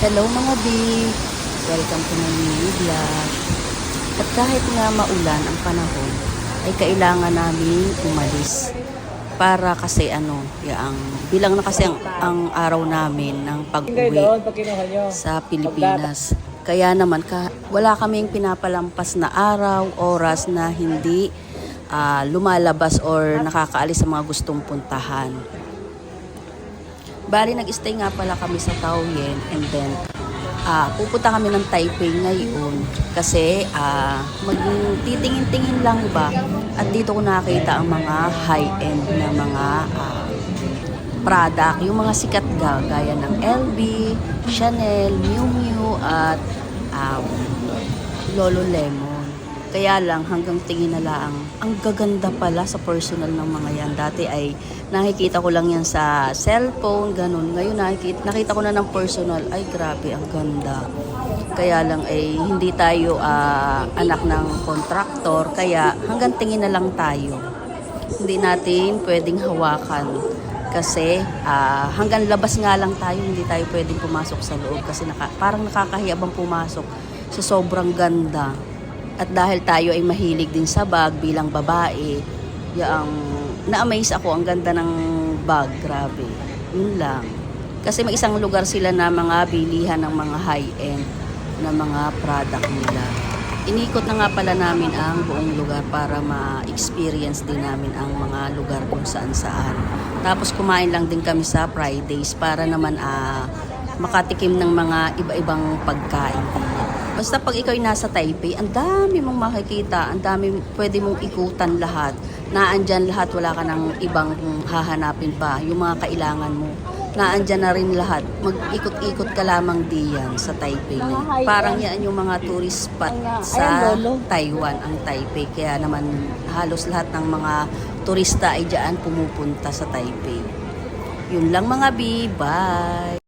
Hello mga B! Welcome to my mini vlog. At kahit nga maulan ang panahon, ay kailangan namin umalis. Para kasi bilang na kasi ang araw namin ng pag-uwi sa Pilipinas. Kaya naman, wala kaming pinapalampas na araw, oras na hindi lumalabas or nakakaalis sa mga gustong puntahan. Bali, nag-stay nga pala kami sa Taoyuan and then pupunta kami ng Taipei ngayon kasi magtitingin-tingin lang ba at dito ko nakita ang mga high-end na mga product, yung mga sikat gaya ng LV, Chanel, Miu Miu at Lululemon. Kaya lang hanggang tingin na lang, ang gaganda pala sa personal ng mga yan. Dati ay nakikita ko lang yan sa cellphone, ganun. Ngayon nakita ko na ng personal, ay grabe, ang ganda. Kaya lang ay hindi tayo anak ng kontraktor, kaya hanggang tingin na lang tayo. Hindi natin pwedeng hawakan. Kasi hanggang labas nga lang tayo, hindi tayo pwedeng pumasok sa loob. Kasi parang nakakahiya bang pumasok sa sobrang ganda. At dahil tayo ay mahilig din sa bag bilang babae, na-amaze ako, ang ganda ng bag, grabe. Yun lang. Kasi may isang lugar sila na mga bilihan ng mga high-end na mga product nila. Inikot na nga pala namin ang buong lugar para ma-experience din namin ang mga lugar kung saan-saan. Tapos kumain lang din kami sa Fridays para naman makatikim ng mga iba-ibang pagkain din. Basta pag ikaw ay nasa Taipei, ang dami mong makikita, ang dami pwede mong ikutan lahat. Naandyan lahat, wala ka ng ibang hahanapin pa. Yung mga kailangan mo, naandyan na rin lahat. Mag-ikot-ikot ka lamang diyan sa Taipei. Parang yan yung mga tourist spot sa Taiwan, ang Taipei. Kaya naman halos lahat ng mga turista ay diyan pumupunta sa Taipei. Yun lang mga B, bye!